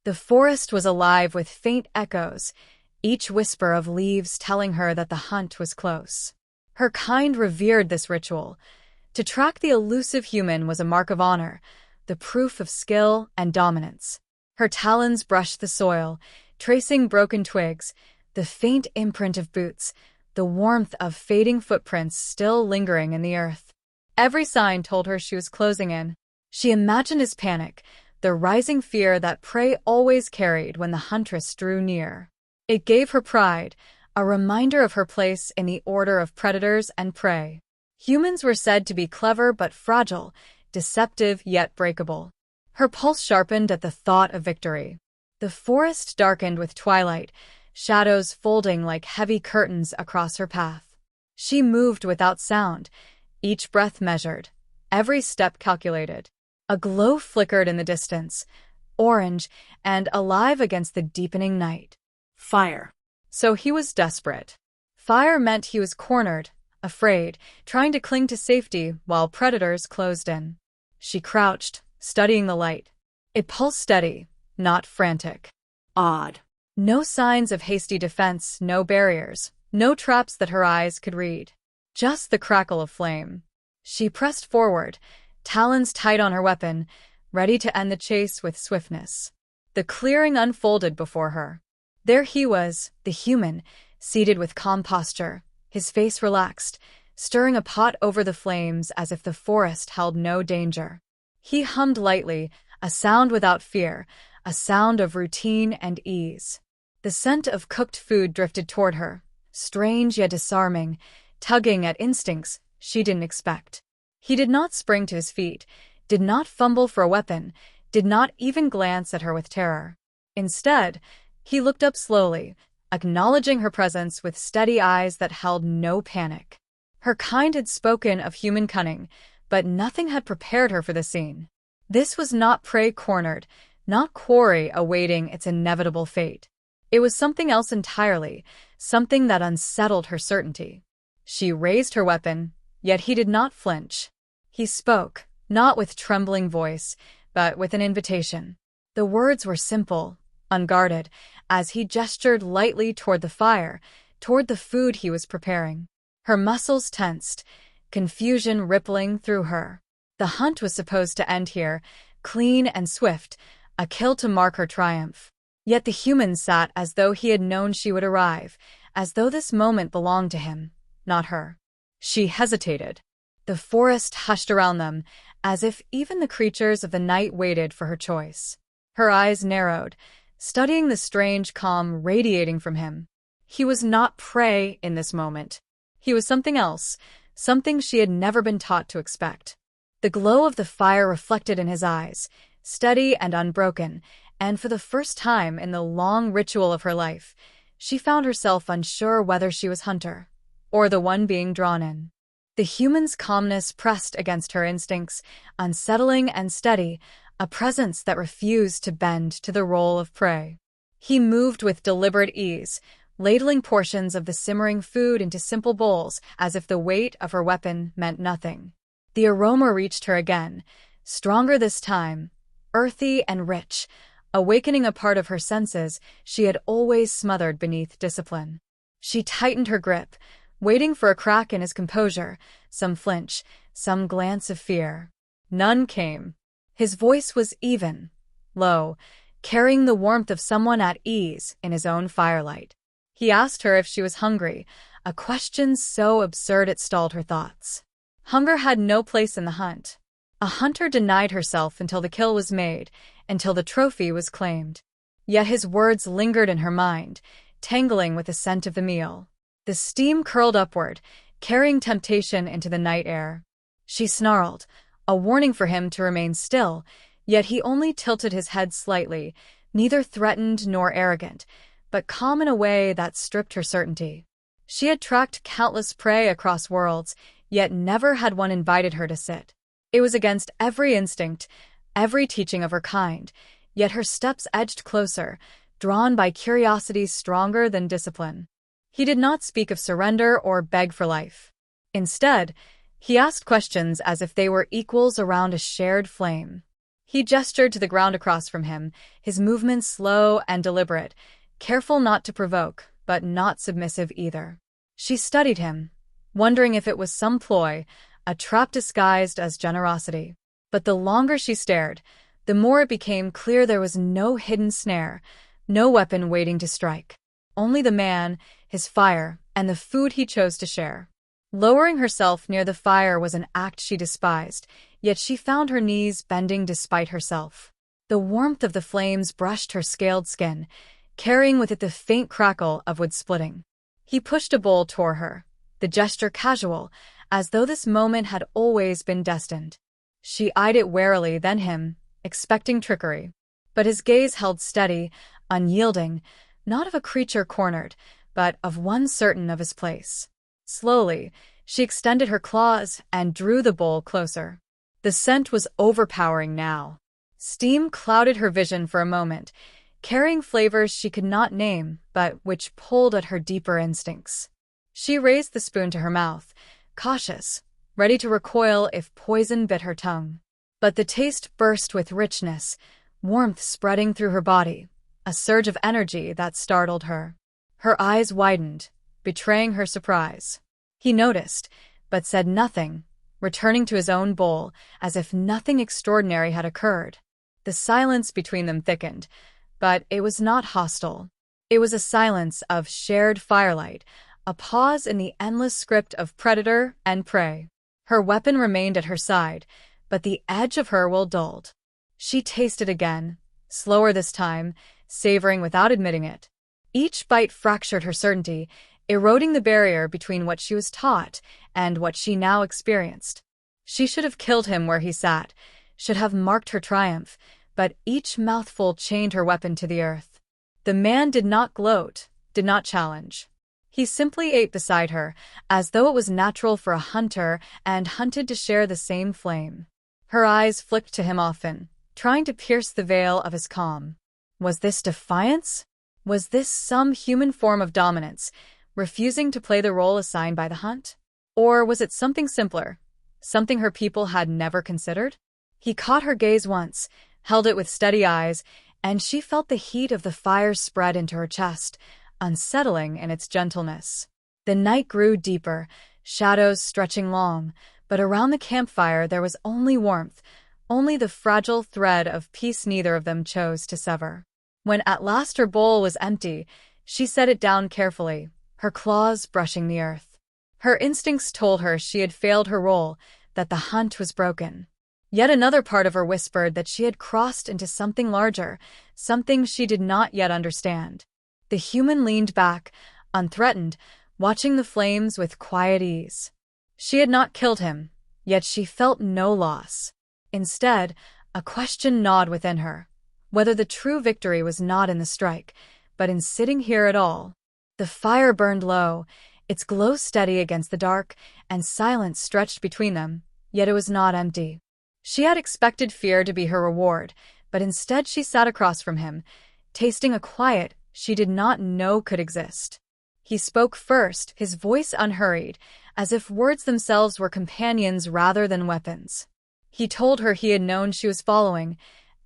The forest was alive with faint echoes, each whisper of leaves telling her that the hunt was close. Her kind revered this ritual. To track the elusive human was a mark of honor, the proof of skill and dominance. Her talons brushed the soil, tracing broken twigs, the faint imprint of boots, the warmth of fading footprints still lingering in the earth. Every sign told her she was closing in. She imagined his panic, the rising fear that prey always carried when the huntress drew near. It gave her pride, a reminder of her place in the order of predators and prey. Humans were said to be clever but fragile, deceptive yet breakable. Her pulse sharpened at the thought of victory. The forest darkened with twilight, shadows folding like heavy curtains across her path. She moved without sound, each breath measured, every step calculated. A glow flickered in the distance, orange and alive against the deepening night. Fire. So he was desperate. Fire meant he was cornered, afraid, trying to cling to safety while predators closed in. She crouched, studying the light. It pulsed steady, not frantic. Odd. No signs of hasty defense, no barriers, no traps that her eyes could read. Just the crackle of flame. She pressed forward, talons tight on her weapon, ready to end the chase with swiftness. The clearing unfolded before her. There he was, the human, seated with calm posture, his face relaxed, stirring a pot over the flames as if the forest held no danger. He hummed lightly, a sound without fear, a sound of routine and ease. The scent of cooked food drifted toward her, strange yet disarming, tugging at instincts she didn't expect. He did not spring to his feet, did not fumble for a weapon, did not even glance at her with terror. Instead, he looked up slowly, acknowledging her presence with steady eyes that held no panic. Her kind had spoken of human cunning, but nothing had prepared her for the scene. This was not prey cornered, not quarry awaiting its inevitable fate. It was something else entirely, something that unsettled her certainty. She raised her weapon, yet he did not flinch. He spoke, not with trembling voice, but with an invitation. The words were simple, unguarded, as he gestured lightly toward the fire, toward the food he was preparing. Her muscles tensed, confusion rippling through her. The hunt was supposed to end here, clean and swift, a kill to mark her triumph. Yet the human sat as though he had known she would arrive, as though this moment belonged to him, not her. She hesitated. The forest hushed around them, as if even the creatures of the night waited for her choice. Her eyes narrowed, studying the strange calm radiating from him. He was not prey in this moment. He was something else, something she had never been taught to expect. The glow of the fire reflected in his eyes, steady and unbroken, and for the first time in the long ritual of her life, she found herself unsure whether she was hunter, or the one being drawn in. The human's calmness pressed against her instincts, unsettling and steady, a presence that refused to bend to the role of prey. He moved with deliberate ease, ladling portions of the simmering food into simple bowls as if the weight of her weapon meant nothing. The aroma reached her again, stronger this time, earthy and rich, awakening a part of her senses she had always smothered beneath discipline. She tightened her grip, waiting for a crack in his composure, some flinch, some glance of fear. None came. His voice was even, low, carrying the warmth of someone at ease in his own firelight. He asked her if she was hungry, a question so absurd it stalled her thoughts. Hunger had no place in the hunt. A hunter denied herself until the kill was made, until the trophy was claimed. Yet his words lingered in her mind, tangling with the scent of the meal. The steam curled upward, carrying temptation into the night air. She snarled, a warning for him to remain still, yet he only tilted his head slightly, neither threatened nor arrogant, but calm in a way that stripped her certainty. She had tracked countless prey across worlds, yet never had one invited her to sit. It was against every instinct, every teaching of her kind, yet her steps edged closer, drawn by curiosity stronger than discipline. He did not speak of surrender or beg for life. Instead, he asked questions as if they were equals around a shared flame. He gestured to the ground across from him, his movements slow and deliberate, careful not to provoke, but not submissive either. She studied him, wondering if it was some ploy, a trap disguised as generosity. But the longer she stared, the more it became clear there was no hidden snare, no weapon waiting to strike. Only the man, his fire, and the food he chose to share. Lowering herself near the fire was an act she despised, yet she found her knees bending despite herself. The warmth of the flames brushed her scaled skin, carrying with it the faint crackle of wood splitting. He pushed a bowl toward her, the gesture casual, as though this moment had always been destined. She eyed it warily, then him, expecting trickery. But his gaze held steady, unyielding, not of a creature cornered, but of one certain of his place. Slowly, she extended her claws and drew the bowl closer. The scent was overpowering now. Steam clouded her vision for a moment, carrying flavors she could not name, but which pulled at her deeper instincts. She raised the spoon to her mouth, cautious, ready to recoil if poison bit her tongue. But the taste burst with richness, warmth spreading through her body, a surge of energy that startled her. Her eyes widened, betraying her surprise. He noticed, but said nothing, returning to his own bowl as if nothing extraordinary had occurred. The silence between them thickened, but it was not hostile. It was a silence of shared firelight, a pause in the endless script of predator and prey. Her weapon remained at her side, but the edge of her will dulled. She tasted again, slower this time, savoring without admitting it. Each bite fractured her certainty, eroding the barrier between what she was taught and what she now experienced. She should have killed him where he sat, should have marked her triumph, but each mouthful chained her weapon to the earth. The man did not gloat, did not challenge. He simply ate beside her, as though it was natural for a hunter and hunted to share the same flame. Her eyes flicked to him often, trying to pierce the veil of his calm. Was this defiance? Was this some human form of dominance, refusing to play the role assigned by the hunt? Or was it something simpler, something her people had never considered? He caught her gaze once, held it with steady eyes, and she felt the heat of the fire spread into her chest, unsettling in its gentleness. The night grew deeper, shadows stretching long, but around the campfire there was only warmth, only the fragile thread of peace neither of them chose to sever. When at last her bowl was empty, she set it down carefully, her claws brushing the earth. Her instincts told her she had failed her role, that the hunt was broken. Yet another part of her whispered that she had crossed into something larger, something she did not yet understand. The human leaned back, unthreatened, watching the flames with quiet ease. She had not killed him, yet she felt no loss. Instead, a question gnawed within her, whether the true victory was not in the strike, but in sitting here at all. The fire burned low, its glow steady against the dark, and silence stretched between them, yet it was not empty. She had expected fear to be her reward, but instead she sat across from him, tasting a quiet she did not know could exist. He spoke first, his voice unhurried, as if words themselves were companions rather than weapons. He told her he had known she was following,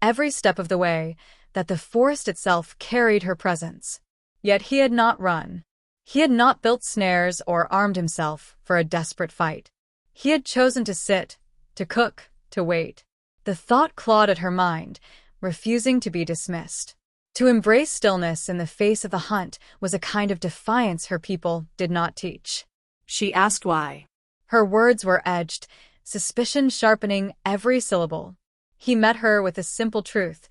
every step of the way, that the forest itself carried her presence. Yet he had not run. He had not built snares or armed himself for a desperate fight. He had chosen to sit, to cook, to wait. The thought clawed at her mind, refusing to be dismissed. To embrace stillness in the face of the hunt was a kind of defiance her people did not teach. She asked why. Her words were edged, suspicion sharpening every syllable. He met her with a simple truth.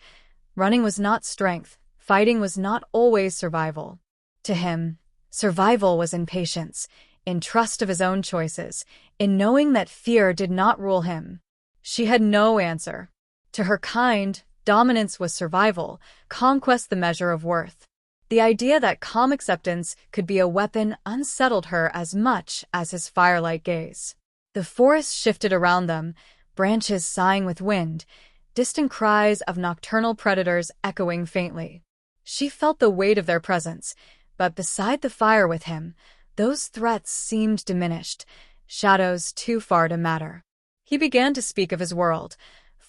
Running was not strength, fighting was not always survival. To him, survival was in patience, in trust of his own choices, in knowing that fear did not rule him. She had no answer. To her kind, dominance was survival, conquest the measure of worth. The idea that calm acceptance could be a weapon unsettled her as much as his firelight gaze. The forest shifted around them, branches sighing with wind, distant cries of nocturnal predators echoing faintly. She felt the weight of their presence, but beside the fire with him, those threats seemed diminished, shadows too far to matter. He began to speak of his world,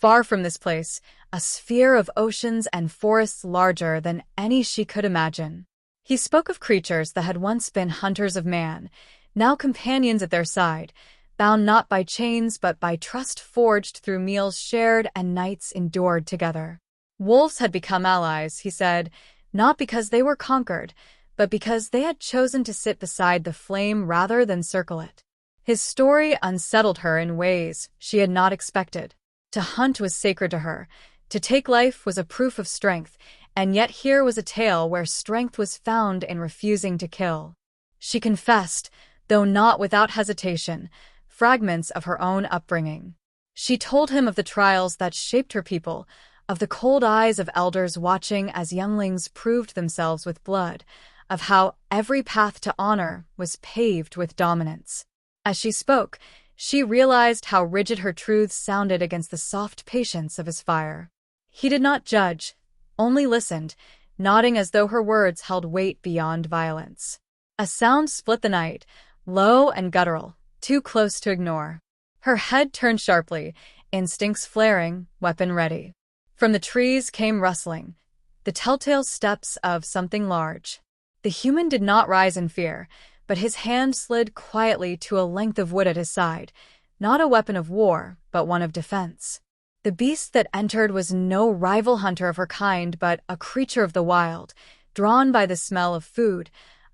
Far from this place, a sphere of oceans and forests larger than any she could imagine. He spoke of creatures that had once been hunters of man, now companions at their side, bound not by chains but by trust forged through meals shared and nights endured together. Wolves had become allies, he said, not because they were conquered, but because they had chosen to sit beside the flame rather than circle it. His story unsettled her in ways she had not expected. To hunt was sacred to her. To take life was a proof of strength, and yet here was a tale where strength was found in refusing to kill. She confessed, though not without hesitation, fragments of her own upbringing. She told him of the trials that shaped her people, of the cold eyes of elders watching as younglings proved themselves with blood, of how every path to honor was paved with dominance. As she spoke, she realized how rigid her truths sounded against the soft patience of his fire. He did not judge, only listened, nodding as though her words held weight beyond violence. A sound split the night, low and guttural, too close to ignore. Her head turned sharply, instincts flaring, weapon ready. From the trees came rustling, the telltale steps of something large. The human did not rise in fear, but his hand slid quietly to a length of wood at his side, not a weapon of war, but one of defense. The beast that entered was no rival hunter of her kind, but a creature of the wild, drawn by the smell of food,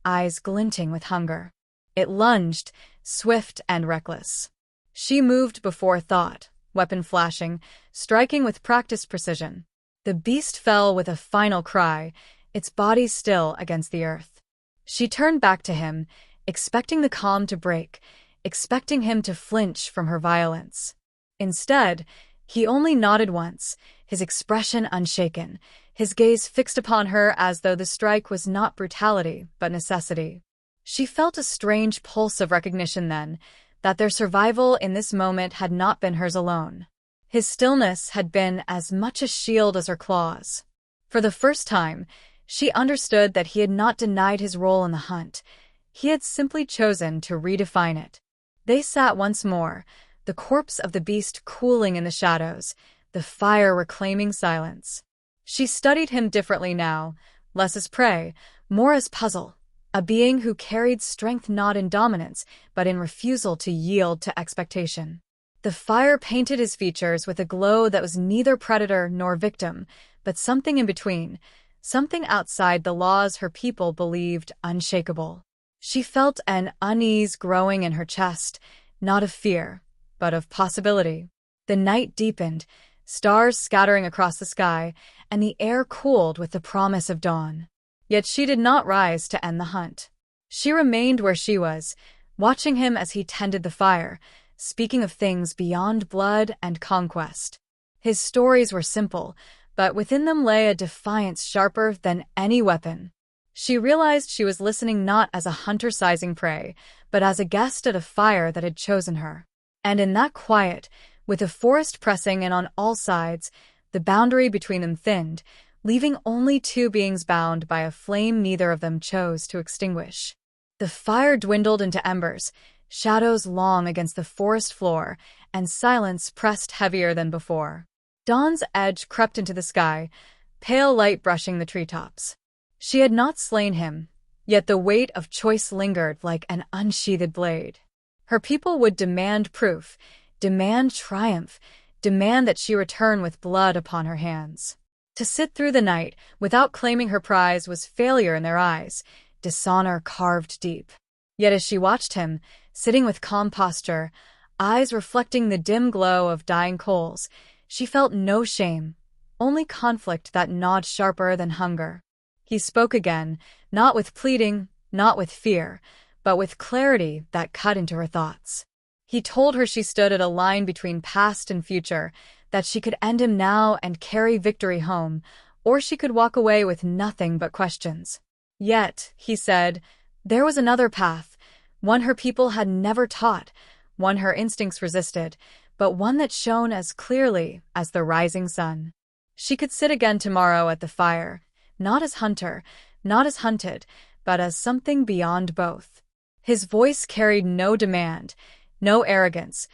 eyes glinting with hunger. It lunged, swift and reckless. She moved before thought, weapon flashing, striking with practiced precision. The beast fell with a final cry, its body still against the earth. She turned back to him, expecting the calm to break, expecting him to flinch from her violence. Instead, he only nodded once, his expression unshaken, his gaze fixed upon her as though the strike was not brutality, but necessity. She felt a strange pulse of recognition then, that their survival in this moment had not been hers alone. His stillness had been as much a shield as her claws. For the first time, she understood that he had not denied his role in the hunt. He had simply chosen to redefine it. They sat once more, the corpse of the beast cooling in the shadows, the fire reclaiming silence. She studied him differently now, less as prey, more as puzzle, a being who carried strength not in dominance, but in refusal to yield to expectation. The fire painted his features with a glow that was neither predator nor victim, but something in between, something outside the laws her people believed unshakable. She felt an unease growing in her chest, not of fear, but of possibility. The night deepened, stars scattering across the sky, and the air cooled with the promise of dawn. Yet she did not rise to end the hunt. She remained where she was, watching him as he tended the fire, speaking of things beyond blood and conquest. His stories were simple, but within them lay a defiance sharper than any weapon. She realized she was listening not as a hunter sizing prey, but as a guest at a fire that had chosen her. And in that quiet, with the forest pressing in on all sides, the boundary between them thinned, leaving only two beings bound by a flame neither of them chose to extinguish. The fire dwindled into embers, shadows long against the forest floor, and silence pressed heavier than before. Dawn's edge crept into the sky, pale light brushing the treetops. She had not slain him, yet the weight of choice lingered like an unsheathed blade. Her people would demand proof, demand triumph, demand that she return with blood upon her hands. To sit through the night without claiming her prize was failure in their eyes, dishonor carved deep. Yet as she watched him, sitting with calm posture, eyes reflecting the dim glow of dying coals, she felt no shame, only conflict that gnawed sharper than hunger. He spoke again, not with pleading, not with fear, but with clarity that cut into her thoughts. He told her she stood at a line between past and future, that she could end him now and carry victory home, or she could walk away with nothing but questions. Yet, he said, there was another path, one her people had never taught, one her instincts resisted, but one that shone as clearly as the rising sun. She could sit again tomorrow at the fire, not as hunter, not as hunted, but as something beyond both. His voice carried no demand, no arrogance,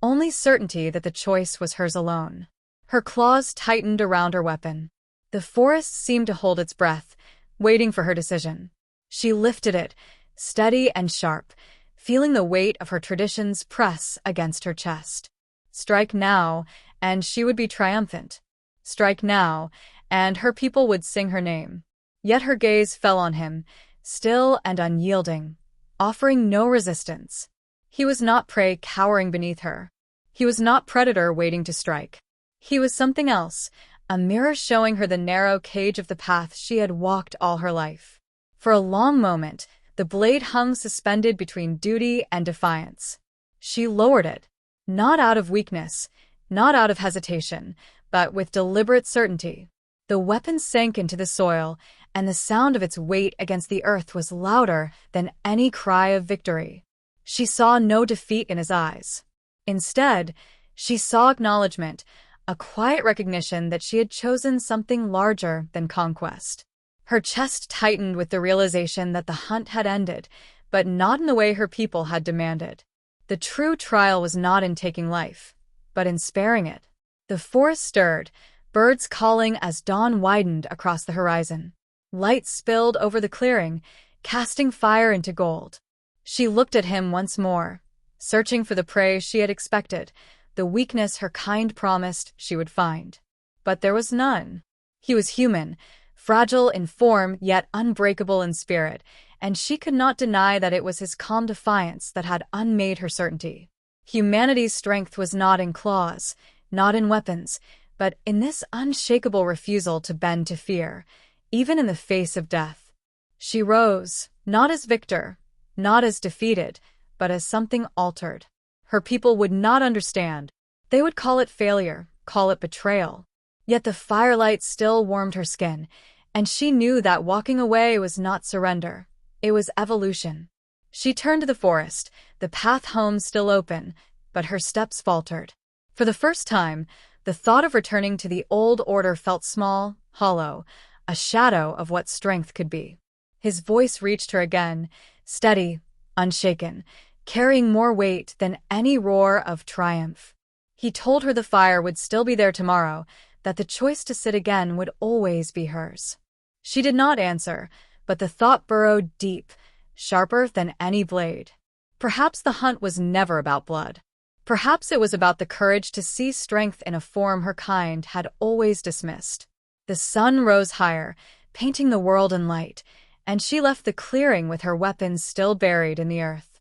only certainty that the choice was hers alone. Her claws tightened around her weapon. The forest seemed to hold its breath, waiting for her decision. She lifted it, steady and sharp, feeling the weight of her traditions press against her chest. Strike now, and she would be triumphant. Strike now, and her people would sing her name. Yet her gaze fell on him, still and unyielding, offering no resistance. He was not prey cowering beneath her. He was not predator waiting to strike. He was something else, a mirror showing her the narrow cage of the path she had walked all her life. For a long moment, the blade hung suspended between duty and defiance. She lowered it, not out of weakness, not out of hesitation, but with deliberate certainty. The weapon sank into the soil, and the sound of its weight against the earth was louder than any cry of victory. She saw no defeat in his eyes. Instead, she saw acknowledgement, a quiet recognition that she had chosen something larger than conquest. Her chest tightened with the realization that the hunt had ended, but not in the way her people had demanded. The true trial was not in taking life, but in sparing it. The forest stirred, birds calling as dawn widened across the horizon. Light spilled over the clearing, casting fire into gold. She looked at him once more, searching for the prey she had expected, the weakness her kind promised she would find. But there was none. He was human, fragile in form yet unbreakable in spirit, and she could not deny that it was his calm defiance that had unmade her certainty. Humanity's strength was not in claws, not in weapons, but in this unshakable refusal to bend to fear, even in the face of death. She rose, not as victor, not as defeated, but as something altered. Her people would not understand. They would call it failure, call it betrayal. Yet the firelight still warmed her skin, and she knew that walking away was not surrender. It was evolution. She turned to the forest, the path home still open, but her steps faltered. For the first time, the thought of returning to the old order felt small, hollow, a shadow of what strength could be. His voice reached her again, steady, unshaken, carrying more weight than any roar of triumph. He told her the fire would still be there tomorrow, that the choice to sit again would always be hers. She did not answer, but the thought burrowed deep, sharper than any blade. Perhaps the hunt was never about blood. Perhaps it was about the courage to see strength in a form her kind had always dismissed. The sun rose higher, painting the world in light, and she left the clearing with her weapons still buried in the earth.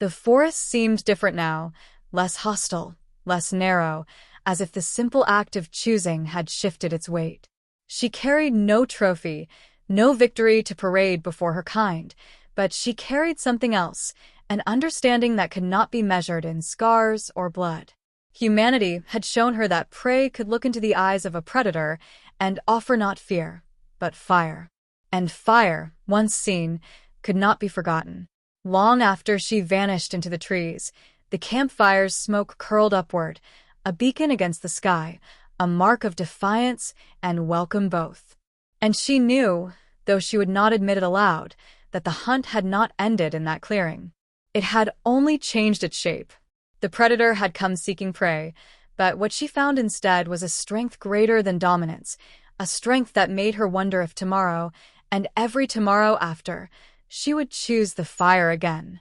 The forest seemed different now, less hostile, less narrow, as if the simple act of choosing had shifted its weight. She carried no trophy, no victory to parade before her kind, but she carried something else, an understanding that could not be measured in scars or blood. Humanity had shown her that prey could look into the eyes of a predator and offer not fear, but fire. And fire, once seen, could not be forgotten. Long after she vanished into the trees, the campfire's smoke curled upward, a beacon against the sky, a mark of defiance and welcome both. And she knew, though she would not admit it aloud, that the hunt had not ended in that clearing. It had only changed its shape. The predator had come seeking prey, but what she found instead was a strength greater than dominance, a strength that made her wonder if tomorrow, and every tomorrow after, she would choose the fire again.